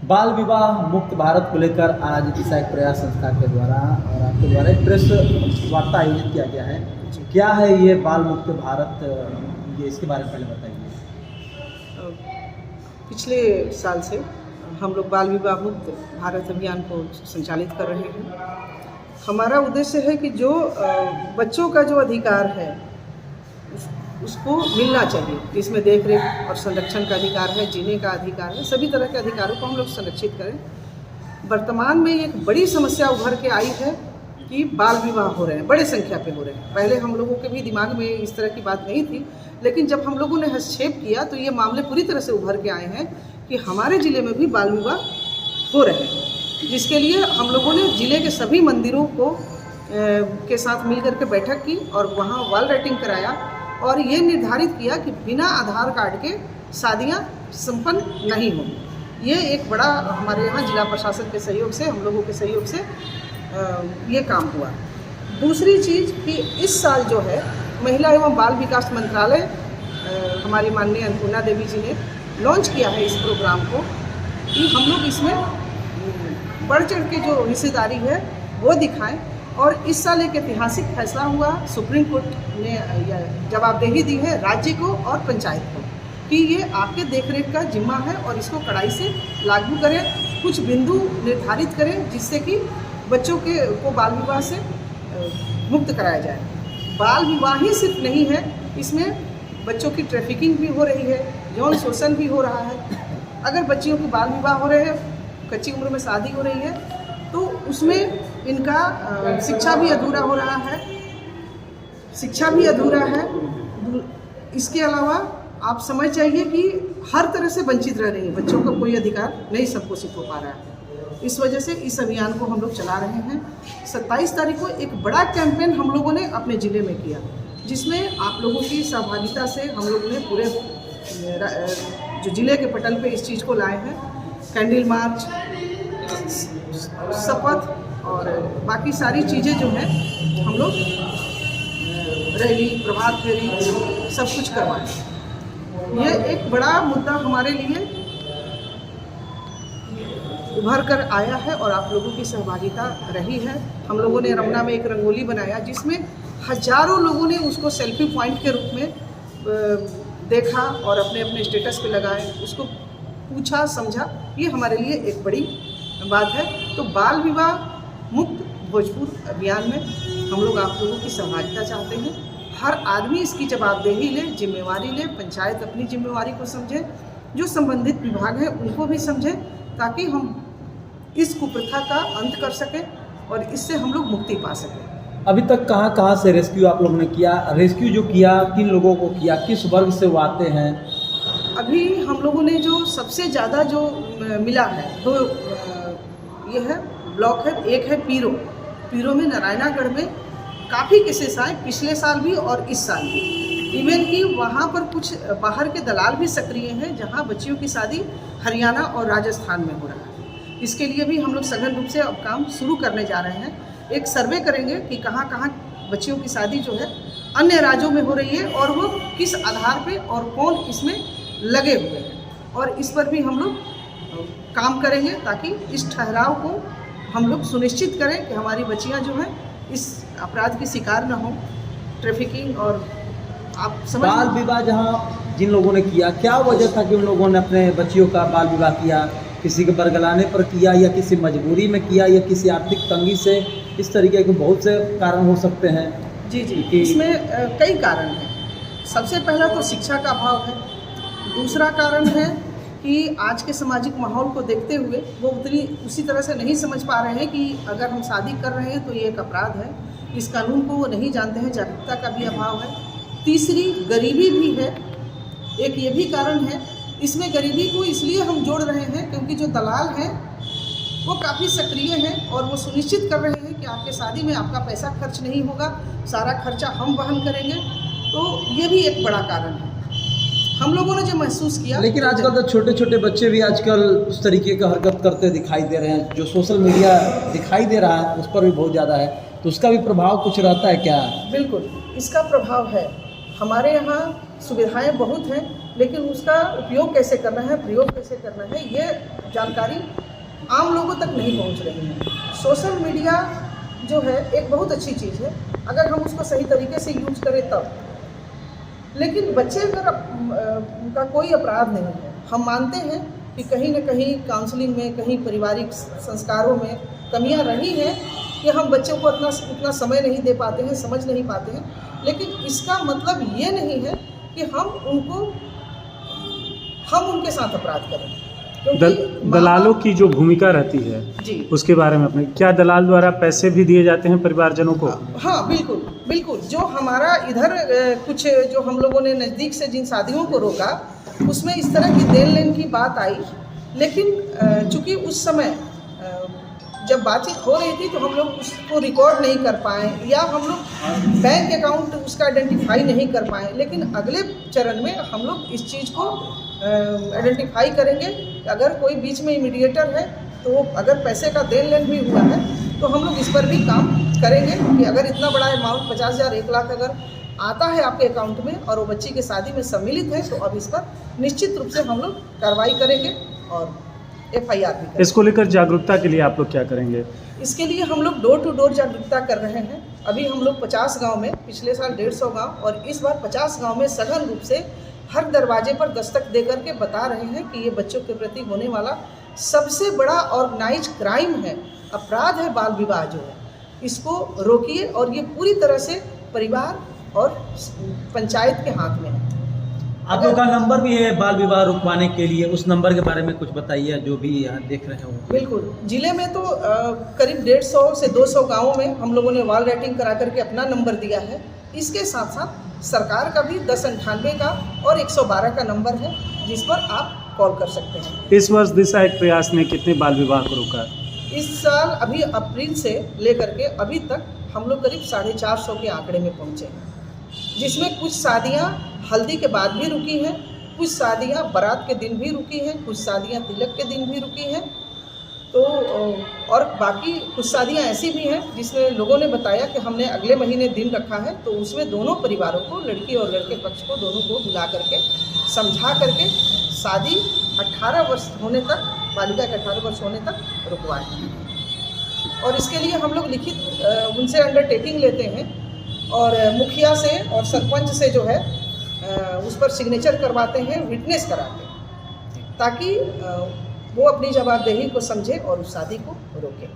बाल विवाह मुक्त भारत को लेकर आज दिशा एक प्रयास संस्था के द्वारा और आपके द्वारा एक प्रेस वार्ता आयोजित किया गया है। क्या है ये बाल मुक्त भारत, ये इसके बारे में पहले बताइए। पिछले साल से हम लोग बाल विवाह मुक्त भारत अभियान को संचालित कर रहे हैं। हमारा उद्देश्य है कि जो बच्चों का जो अधिकार है उसको मिलना चाहिए। इसमें देख रेख और संरक्षण का अधिकार है, जीने का अधिकार है, सभी तरह के अधिकारों को हम लोग संरक्षित करें। वर्तमान में एक बड़ी समस्या उभर के आई है कि बाल विवाह हो रहे हैं, बड़े संख्या पे हो रहे हैं। पहले हम लोगों के भी दिमाग में इस तरह की बात नहीं थी, लेकिन जब हम लोगों ने हस्तक्षेप किया तो ये मामले पूरी तरह से उभर के आए हैं कि हमारे ज़िले में भी बाल विवाह हो रहे हैं। जिसके लिए हम लोगों ने ज़िले के सभी मंदिरों को के साथ मिलकर के बैठक की और वहाँ वॉल राइटिंग कराया और ये निर्धारित किया कि बिना आधार कार्ड के शादियाँ संपन्न नहीं होंगी। ये एक बड़ा हमारे यहाँ जिला प्रशासन के सहयोग से, हम लोगों के सहयोग से ये काम हुआ। दूसरी चीज़ कि इस साल जो है महिला एवं बाल विकास मंत्रालय हमारी माननीय अन्नपूर्णा देवी जी ने लॉन्च किया है इस प्रोग्राम को कि हम लोग इसमें बढ़ चढ़ के जो हिस्सेदारी है वो दिखाएं। और इस साल एक ऐतिहासिक फैसला हुआ, सुप्रीम कोर्ट ने जवाबदेही दी है राज्य को और पंचायत को कि ये आपके देखरेख का जिम्मा है और इसको कड़ाई से लागू करें। कुछ बिंदु निर्धारित करें जिससे कि बच्चों को बाल विवाह से मुक्त कराया जाए। बाल विवाह ही सिर्फ नहीं है, इसमें बच्चों की ट्रैफिकिंग भी हो रही है, यौन शोषण भी हो रहा है। अगर बच्चियों की बाल विवाह हो रहे हैं, कच्ची उम्र में शादी हो रही है, तो उसमें इनका शिक्षा भी अधूरा हो रहा है, शिक्षा भी अधूरा है। इसके अलावा आप समझ जाइए कि हर तरह से वंचित रह रही है, बच्चों का कोई अधिकार नहीं संपोषित हो पा रहा है। इस वजह से इस अभियान को हम लोग चला रहे हैं। 27 तारीख को एक बड़ा कैंपेन हम लोगों ने अपने ज़िले में किया, जिसमें आप लोगों की सहभागिता से हम लोगों ने पूरे जो ज़िले के पटल पे इस चीज़ को लाए हैं। कैंडल मार्च, शपथ और बाकी सारी चीज़ें जो हैं हम लोग रैली, प्रभात फेरी सब कुछ करवाएं। ये एक बड़ा मुद्दा हमारे लिए उभर कर आया है और आप लोगों की सहभागिता रही है। हम लोगों ने रमना में एक रंगोली बनाया जिसमें हजारों लोगों ने उसको सेल्फी पॉइंट के रूप में देखा और अपने अपने स्टेटस पे लगाए, उसको पूछा, समझा। ये हमारे लिए एक बड़ी बात है। तो बाल विवाह मुक्त भोजपुर अभियान में हम लोग आप लोगों की सहभागिता चाहते हैं। हर आदमी इसकी जवाबदेही ले, जिम्मेवारी ले, पंचायत अपनी जिम्मेवारी को समझे, जो संबंधित विभाग है उनको भी समझे, ताकि हम इस कुप्रथा का अंत कर सकें और इससे हम लोग मुक्ति पा सकें। अभी तक कहाँ से रेस्क्यू आप लोगों ने किया? रेस्क्यू जो किया किन लोगों को किया, किस वर्ग से वो आते हैं? अभी हम लोगों ने जो सबसे ज़्यादा जो मिला है दो ये है ब्लॉक है। एक है पीरो में नारायणागढ़ में काफ़ी केसेस आए, पिछले साल भी और इस साल भी। इवन कि वहाँ पर कुछ बाहर के दलाल भी सक्रिय हैं, जहाँ बच्चियों की शादी हरियाणा और राजस्थान में हो रहा है। इसके लिए भी हम लोग सघन रूप से अब काम शुरू करने जा रहे हैं। एक सर्वे करेंगे कि कहाँ कहाँ बच्चियों की शादी जो है अन्य राज्यों में हो रही है और वो किस आधार पे और कौन इसमें लगे हुए हैं, और इस पर भी हम लोग काम करेंगे ताकि इस ठहराव को हम लोग सुनिश्चित करें कि हमारी बच्चियां जो हैं इस अपराध की शिकार न हो, ट्रैफिकिंग। और आप समझ बाल विवाह जहाँ जिन लोगों ने किया, क्या वजह था कि उन लोगों ने अपने बच्चियों का बाल विवाह किया? किसी के बरगलाने पर किया या किसी मजबूरी में किया या किसी आर्थिक तंगी से? इस तरीके के बहुत से कारण हो सकते हैं। जी, इसमें कई कारण हैं। सबसे पहला तो शिक्षा का अभाव है। दूसरा कारण है कि आज के सामाजिक माहौल को देखते हुए वो उसी तरह से नहीं समझ पा रहे हैं कि अगर हम शादी कर रहे हैं तो ये एक अपराध है। इस कानून को वो नहीं जानते हैं, जागरूकता का भी अभाव है। तीसरी गरीबी भी है, एक ये भी कारण है। इसमें गरीबी को इसलिए हम जोड़ रहे हैं क्योंकि जो दलाल हैं वो काफ़ी सक्रिय हैं और वो सुनिश्चित कर रहे हैं कि आपके शादी में आपका पैसा खर्च नहीं होगा, सारा खर्चा हम वहन करेंगे। तो ये भी एक बड़ा कारण है हम लोगों ने जो महसूस किया। लेकिन आजकल तो छोटे छोटे बच्चे भी आजकल उस तरीके का हरकत करते दिखाई दे रहे हैं, जो सोशल मीडिया दिखाई दे रहा है उस पर भी बहुत ज़्यादा है, तो उसका भी प्रभाव कुछ रहता है क्या? बिल्कुल, इसका प्रभाव है। हमारे यहाँ सुविधाएं बहुत हैं, लेकिन उसका उपयोग कैसे करना है, प्रयोग कैसे करना है, ये जानकारी आम लोगों तक नहीं पहुंच रही है। सोशल मीडिया जो है एक बहुत अच्छी चीज़ है अगर हम उसको सही तरीके से यूज करें तब। लेकिन बच्चे अगर उनका कोई अपराध नहीं है, हम मानते हैं कि कहीं न कहीं काउंसलिंग में, कहीं पारिवारिक संस्कारों में कमियां रही हैं कि हम बच्चों को उतना समय नहीं दे पाते हैं, समझ नहीं पाते हैं, लेकिन इसका मतलब ये नहीं है कि हम उनके साथ अपराध करें। दलालों की जो भूमिका रहती है जी, उसके बारे में अपने क्या दलाल द्वारा पैसे भी दिए जाते हैं परिवारजनों को? हाँ बिल्कुल बिल्कुल। जो हमारा इधर कुछ जो हम लोगों ने नज़दीक से जिन शादियों को रोका उसमें इस तरह की देन लेन की बात आई, लेकिन चूंकि उस समय जब बातचीत हो रही थी तो हम लोग उसको रिकॉर्ड नहीं कर पाए या हम लोग बैंक अकाउंट उसका आइडेंटिफाई नहीं कर पाए। लेकिन अगले चरण में हम लोग इस चीज़ को आइडेंटिफाई करेंगे। अगर कोई बीच में इमीडिएटर है तो अगर पैसे का देन लेन भी हुआ है तो हम लोग इस पर भी काम करेंगे कि अगर इतना बड़ा अमाउंट 50,000 1 लाख अगर आता है आपके अकाउंट में और वो बच्ची की शादी में सम्मिलित है तो अब इस पर निश्चित रूप से हम लोग कार्रवाई करेंगे और FIR भी करेंगे। इसको लेकर जागरूकता के लिए आप लोग क्या करेंगे? इसके लिए हम लोग डोर टू डोर जागरूकता कर रहे हैं। अभी हम लोग 50 गांव में, पिछले साल 150 गांव और इस बार 50 गांव में सघन रूप से हर दरवाजे पर दस्तक दे करके बता रहे हैं कि ये बच्चों के प्रति होने वाला सबसे बड़ा ऑर्गेनाइज क्राइम है, अपराध है बाल विवाह जो है। इसको रोकिए और ये पूरी तरह से परिवार और पंचायत के हाथ में है। आप लोग का नंबर भी है बाल विवाह रुकवाने के लिए, उस नंबर के बारे में कुछ बताइए जो भी यहाँ देख रहे हो। बिल्कुल, जिले में तो करीब 150 से 200 गाँवों में हम लोगों ने वॉल राइटिंग करा करके अपना नंबर दिया है। इसके साथ साथ सरकार का भी 1098 का और 112 का नंबर है जिस पर आप कॉल कर सकते हैं। इस वर्ष दिशा एक प्रयास ने कितने बाल विवाह को रोका? इस साल अभी अप्रैल से लेकर के अभी तक हम लोग करीब 450 के आंकड़े में पहुँचे हैं, जिसमें कुछ शादियाँ हल्दी के बाद भी रुकी हैं, कुछ शादियाँ बारात के दिन भी रुकी हैं, कुछ शादियाँ तिलक के दिन भी रुकी हैं। तो और बाकी कुछ शादियाँ ऐसी भी हैं जिसमें लोगों ने बताया कि हमने अगले महीने दिन रखा है, तो उसमें दोनों परिवारों को, लड़की और लड़के पक्ष को, दोनों को बुला करके समझा करके शादी 18 वर्ष होने तक, बालिका के 18 वर्ष होने तक रुकवाई। और इसके लिए हम लोग लिखित उनसे अंडरटेकिंग लेते हैं और मुखिया से और सरपंच से जो है उस पर सिग्नेचर करवाते हैं, विटनेस कराते हैं, ताकि वो अपनी जवाबदेही को समझे और उस शादी को रोके।